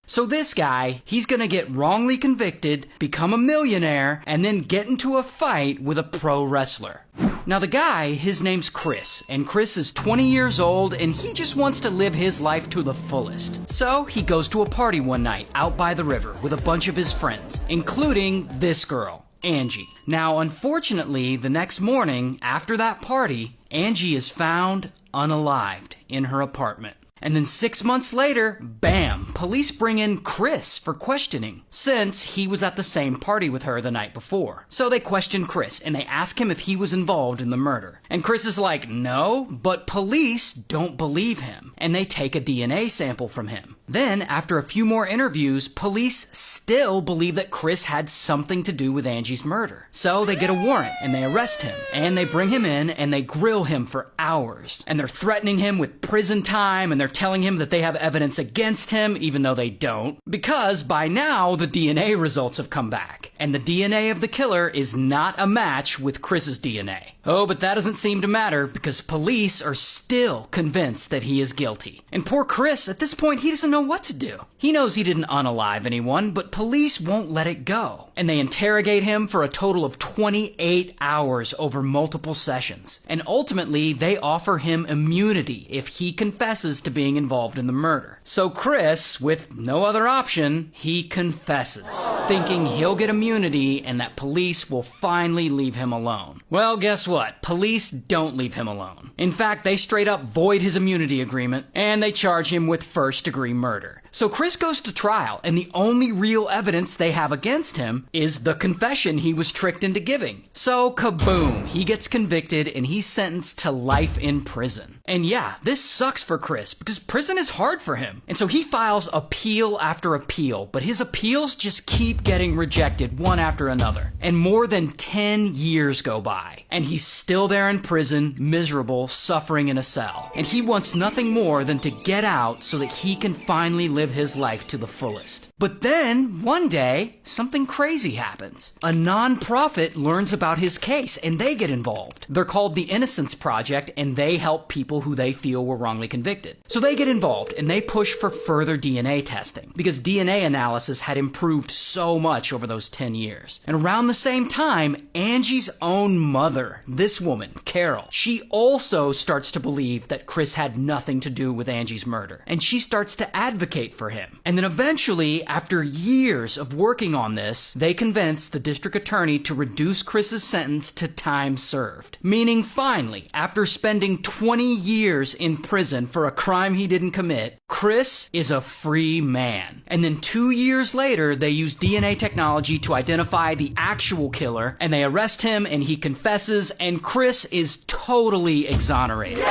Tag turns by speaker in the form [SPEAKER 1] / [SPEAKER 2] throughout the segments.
[SPEAKER 1] So this guy, he's gonna get wrongly convicted, become a millionaire, and then get into a fight with a pro wrestler. Now the guy, his name's Chris, and Chris is 20 years old and he just wants to live his life to the fullest. So he goes to a party one night out by the river with a bunch of his friends, including this girl, Angie. Now unfortunately, the next morning after that party, Angie is found unalived in her apartment. And then 6 months later, bam, police bring in Chris for questioning, since he was at the same party with her the night before. So they question Chris, and they ask him if he was involved in the murder. And Chris is like, no, but police don't believe him, and they take a DNA sample from him. Then, after a few more interviews, police still believe that Chris had something to do with Angie's murder. So they get a warrant, and they arrest him, and they bring him in, and they grill him for hours. And they're threatening him with prison time, and they're telling him that they have evidence against him, even though they don't, because by now the DNA results have come back, and the DNA of the killer is not a match with Chris's DNA. Oh, but that doesn't seem to matter, because police are still convinced that he is guilty. And poor Chris, at this point, he doesn't know what to do. He knows he didn't unalive anyone, but police won't let it go. And they interrogate him for a total of 28 hours over multiple sessions. And ultimately, they offer him immunity if he confesses to being involved in the murder. So Chris, with no other option, he confesses, thinking he'll get immunity and that police will finally leave him alone. Well, guess what? Police don't leave him alone. In fact, they straight up void his immunity agreement, and they charge him with first-degree murder. So Chris goes to trial, and the only real evidence they have against him is the confession he was tricked into giving. So kaboom, he gets convicted and he's sentenced to life in prison. And yeah, this sucks for Chris because prison is hard for him. And so he files appeal after appeal, but his appeals just keep getting rejected one after another. And more than 10 years go by, and he's still there in prison, miserable, suffering in a cell. And he wants nothing more than to get out so that he can finally live his life to the fullest. But then, one day, something crazy happens. A non-profit learns about his case, and they get involved. They're called the Innocence Project, and they help people who they feel were wrongly convicted. So they get involved, and they push for further DNA testing, because DNA analysis had improved so much over those 10 years. And around the same time, Angie's own mother, this woman, Carol, she also starts to believe that Chris had nothing to do with Angie's murder, and she starts to advocate for him. And then eventually, after years of working on this, they convinced the district attorney to reduce Chris's sentence to time served. Meaning finally, after spending 20 years in prison for a crime he didn't commit, Chris is a free man. And then 2 years later, they use DNA technology to identify the actual killer, and they arrest him, and he confesses, and Chris is totally exonerated.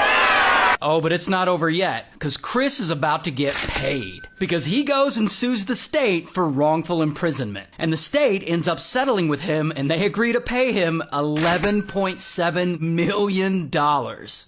[SPEAKER 1] Oh, but it's not over yet, because Chris is about to get paid. Because he goes and sues the state for wrongful imprisonment. And the state ends up settling with him, and they agree to pay him $11.7 million.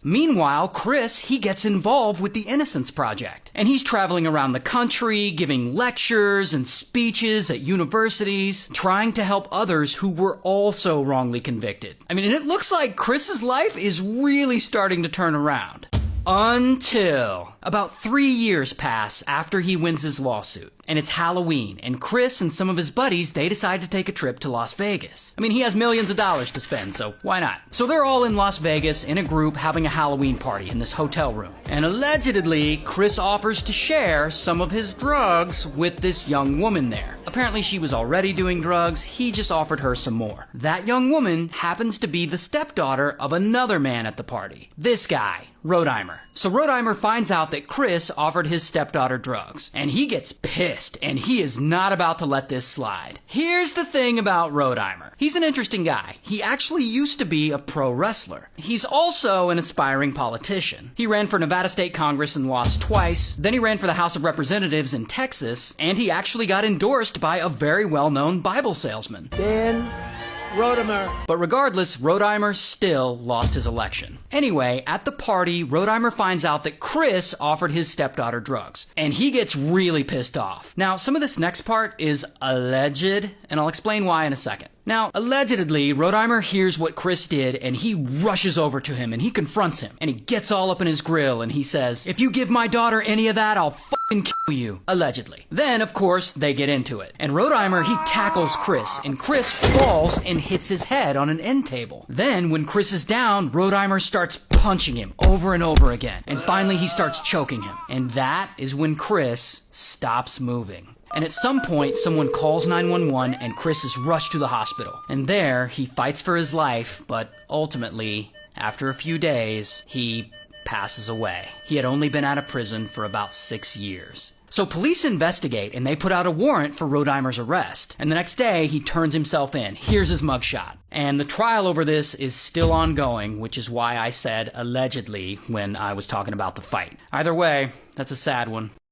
[SPEAKER 1] Meanwhile, Chris, he gets involved with the Innocence Project. And he's traveling around the country, giving lectures and speeches at universities, trying to help others who were also wrongly convicted. I mean, and it looks like Chris's life is really starting to turn around. Until about 3 years pass after he wins his lawsuit. And it's Halloween, and Chris and some of his buddies, they decide to take a trip to Las Vegas. I mean, he has millions of dollars to spend, so why not? So they're all in Las Vegas in a group having a Halloween party in this hotel room. And allegedly, Chris offers to share some of his drugs with this young woman there. Apparently she was already doing drugs, he just offered her some more. That young woman happens to be the stepdaughter of another man at the party. This guy, Rodheimer. So Rodheimer finds out that Chris offered his stepdaughter drugs, and he gets pissed, and he is not about to let this slide. Here's the thing about Rodheimer. He's an interesting guy. He actually used to be a pro wrestler. He's also an aspiring politician. He ran for Nevada State Congress and lost twice. Then he ran for the House of Representatives in Texas, and he actually got endorsed by a very well-known Bible salesman.
[SPEAKER 2] Rodheimer.
[SPEAKER 1] But regardless, Rodheimer still lost his election. Anyway, at the party, Rodheimer finds out that Chris offered his stepdaughter drugs, and he gets really pissed off. Now, some of this next part is alleged, and I'll explain why in a second. Now, allegedly, Rodheimer hears what Chris did, and he rushes over to him, and he confronts him, and he gets all up in his grill, and he says, "If you give my daughter any of that, I'll f***ing kill you, allegedly. Then, of course, they get into it. And Rodimer, he tackles Chris, and Chris falls and hits his head on an end table. Then, when Chris is down, Rodimer starts punching him over and over again. And finally, he starts choking him. And that is when Chris stops moving. And at some point, someone calls 911 and Chris is rushed to the hospital. And there, he fights for his life, but ultimately, after a few days, he passes away. He had only been out of prison for about 6 years. So police investigate and they put out a warrant for Rodimer's arrest. And the next day, he turns himself in. Here's his mugshot. And the trial over this is still ongoing, which is why I said allegedly when I was talking about the fight. Either way, that's a sad one.